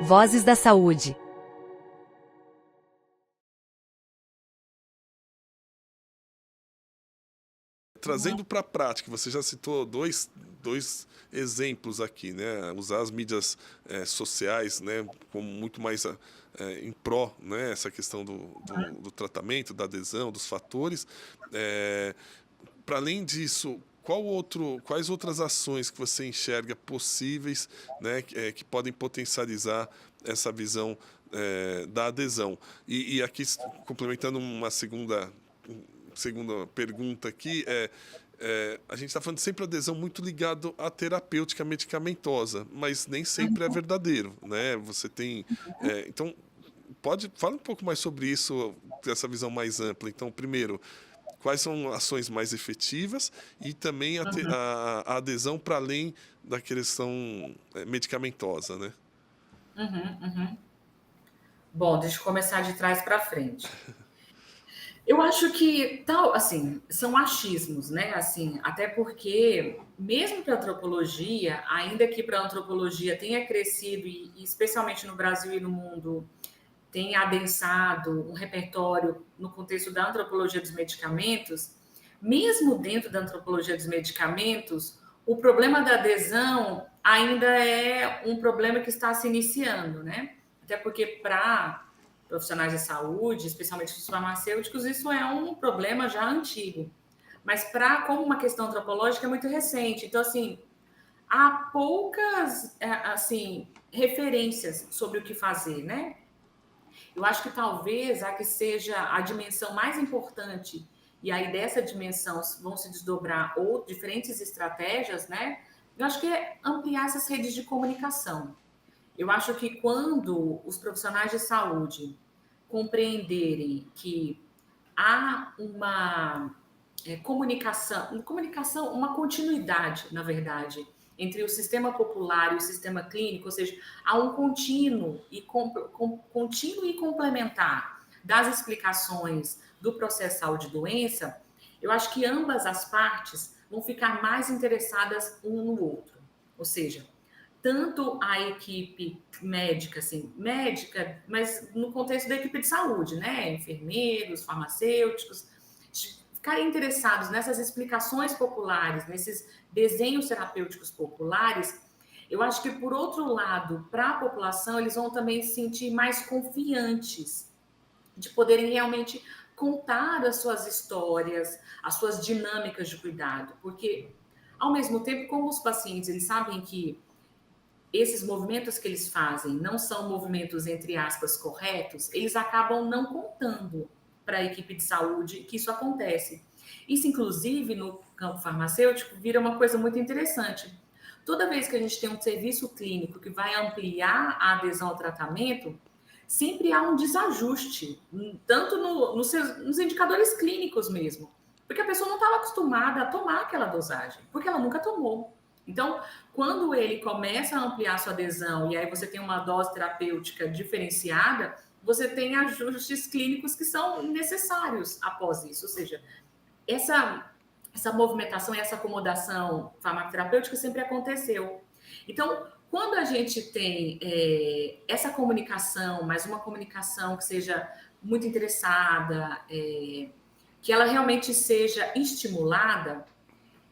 Vozes da Saúde. Trazendo para a prática, você já citou dois exemplos aqui, né? Usar as mídias sociais, né, como muito mais em pró, né, essa questão do tratamento, da adesão, dos fatores. Para além disso, quais outras ações que você enxerga possíveis, né, que podem potencializar essa visão da adesão? E aqui, complementando uma segunda pergunta aqui, a gente está falando sempre adesão muito ligado à terapêutica medicamentosa, mas nem sempre é verdadeiro, né? Você tem, então, fala um pouco mais sobre isso, essa visão mais ampla. Então, primeiro, quais são ações mais efetivas e também a adesão para além da questão medicamentosa, né? Bom, deixa eu começar de trás para frente. Eu acho que tal, assim, são achismos, né? Assim, até porque mesmo para antropologia, ainda que para antropologia tenha crescido e especialmente no Brasil e no mundo tenha adensado um repertório no contexto da antropologia dos medicamentos, mesmo dentro da antropologia dos medicamentos, o problema da adesão ainda é um problema que está se iniciando, né? Até porque para profissionais de saúde, especialmente os farmacêuticos, isso é um problema já antigo. Mas como uma questão antropológica é muito recente. Então, assim, há poucas assim referências sobre o que fazer, né? Eu acho que talvez a que seja a dimensão mais importante, e aí dessa dimensão vão se desdobrar ou diferentes estratégias, né? Eu acho que é ampliar essas redes de comunicação. Eu acho que quando os profissionais de saúde compreenderem que há uma comunicação, uma continuidade, na verdade, entre o sistema popular e o sistema clínico, ou seja, há um contínuo e complementar das explicações do processo saúde e doença, eu acho que ambas as partes vão ficar mais interessadas um no outro. Ou seja, tanto a equipe médica, assim, médica, mas no contexto da equipe de saúde, né? Enfermeiros, farmacêuticos, ficarem interessados nessas explicações populares, nesses desenhos terapêuticos populares, eu acho que, por outro lado, para a população, eles vão também se sentir mais confiantes de poderem realmente contar as suas histórias, as suas dinâmicas de cuidado, porque, ao mesmo tempo, como os pacientes eles sabem que esses movimentos que eles fazem não são movimentos, entre aspas, corretos, eles acabam não contando para a equipe de saúde que isso acontece. Isso, inclusive, no campo farmacêutico, vira uma coisa muito interessante. Toda vez que a gente tem um serviço clínico que vai ampliar a adesão ao tratamento, sempre há um desajuste, tanto nos indicadores clínicos mesmo, porque a pessoa não estava acostumada a tomar aquela dosagem, porque ela nunca tomou. Então, quando ele começa a ampliar sua adesão e aí você tem uma dose terapêutica diferenciada, você tem ajustes clínicos que são necessários após isso. Ou seja, essa movimentação e essa acomodação farmacoterapêutica sempre aconteceu. Então, quando a gente tem essa comunicação, mas uma comunicação que seja muito interessada, que ela realmente seja estimulada,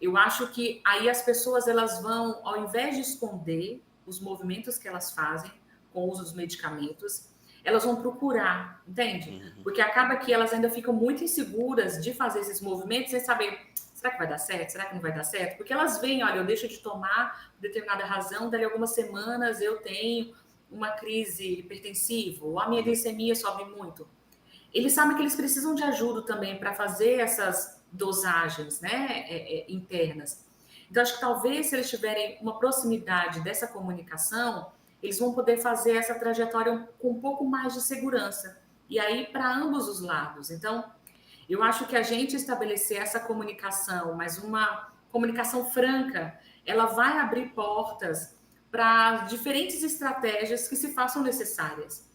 eu acho que aí as pessoas elas vão, ao invés de esconder os movimentos que elas fazem com o uso dos medicamentos, elas vão procurar, entende? Porque acaba que elas ainda ficam muito inseguras de fazer esses movimentos sem saber, será que vai dar certo? Será que não vai dar certo? Porque elas veem, olha, eu deixo de tomar por determinada razão, dali algumas semanas eu tenho uma crise hipertensiva, ou a minha glicemia sobe muito. Eles sabem que eles precisam de ajuda também para fazer essas dosagens, né, internas. Então, acho que talvez se eles tiverem uma proximidade dessa comunicação, eles vão poder fazer essa trajetória com um pouco mais de segurança. E aí, para ambos os lados. Então, eu acho que a gente estabelecer essa comunicação, mas uma comunicação franca, ela vai abrir portas para diferentes estratégias que se façam necessárias.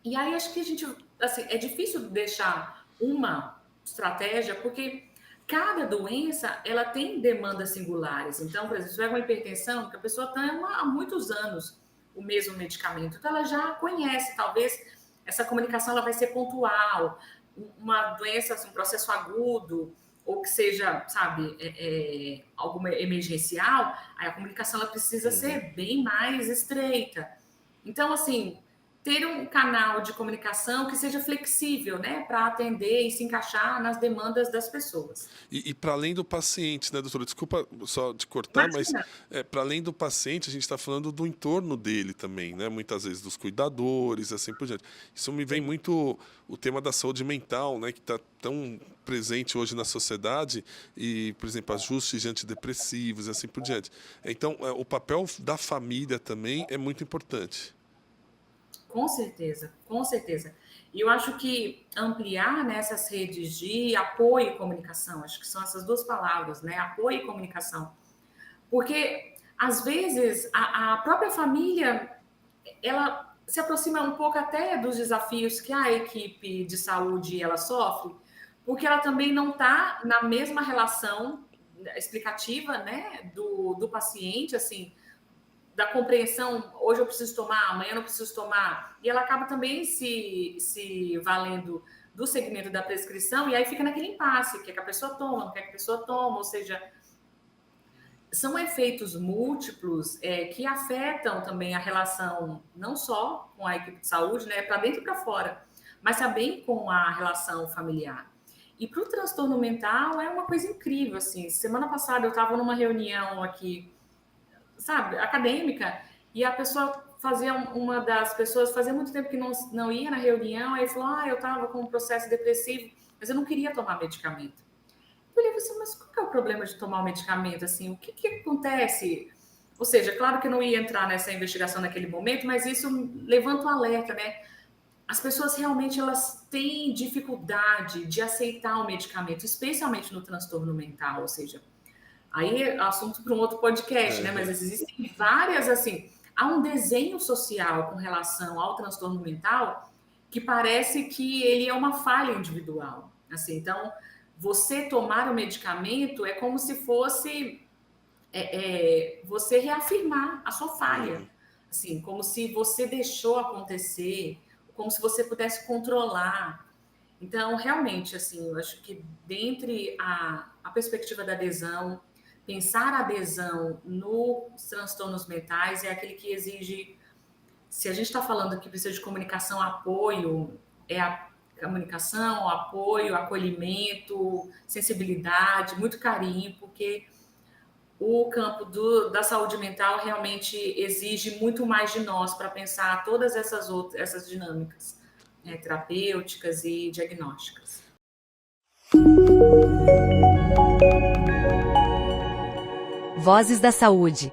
E aí acho que a gente, assim, é difícil deixar uma estratégia, porque cada doença, ela tem demandas singulares. Então, por exemplo, se tiver uma hipertensão, que a pessoa toma há muitos anos o mesmo medicamento, então ela já conhece, talvez essa comunicação ela vai ser pontual, uma doença, assim, um processo agudo, ou que seja, sabe, alguma emergencial, aí a comunicação ela precisa ser bem mais estreita. Então, assim, ter um canal de comunicação que seja flexível, né, para atender e se encaixar nas demandas das pessoas. E para além do paciente, né, doutora? Desculpa só de cortar, mas Imagina. para além do paciente, a gente está falando do entorno dele também, né? Muitas vezes dos cuidadores, assim por diante. Isso me vem muito o tema da saúde mental, né, que está tão presente hoje na sociedade e, por exemplo, ajustes de antidepressivos e assim por diante. Então, o papel da família também é muito importante. Com certeza, com certeza. E eu acho que ampliar nessas redes de apoio e comunicação, acho que são essas duas palavras, né? Apoio e comunicação. Porque, às vezes, a própria família, ela se aproxima um pouco até dos desafios que a equipe de saúde ela sofre, porque ela também não está na mesma relação explicativa, né, do paciente, assim, da compreensão, hoje eu preciso tomar, amanhã eu não preciso tomar, e ela acaba também se valendo do segmento da prescrição, e aí fica naquele impasse, quer que a pessoa toma, não quer que a pessoa toma, ou seja, são efeitos múltiplos que afetam também a relação, não só com a equipe de saúde, né, para dentro e para fora, mas também com a relação familiar. E para o transtorno mental é uma coisa incrível, assim, semana passada eu estava numa reunião aqui, sabe, acadêmica, e a pessoa fazia, uma das pessoas fazia muito tempo que não ia na reunião, aí falou, eu estava com um processo depressivo, mas eu não queria tomar medicamento. Eu falei assim, mas qual que é o problema de tomar o medicamento, assim, o que acontece? Ou seja, claro que eu não ia entrar nessa investigação naquele momento, mas isso levanta um alerta, né? As pessoas realmente, elas têm dificuldade de aceitar o medicamento, especialmente no transtorno mental, ou seja, aí é assunto para um outro podcast, né? Mas existem várias, assim, há um desenho social com relação ao transtorno mental que parece que ele é uma falha individual. Assim, então, você tomar o medicamento é como se fosse você reafirmar a sua falha. Assim, como se você deixou acontecer, como se você pudesse controlar. Então, realmente, assim, eu acho que dentre a perspectiva da adesão, pensar a adesão nos transtornos mentais é aquele que exige, se a gente está falando que precisa de comunicação, apoio, é a comunicação, apoio, acolhimento, sensibilidade, muito carinho, porque o campo da saúde mental realmente exige muito mais de nós para pensar todas essas dinâmicas, né, terapêuticas e diagnósticas. Vozes da Saúde.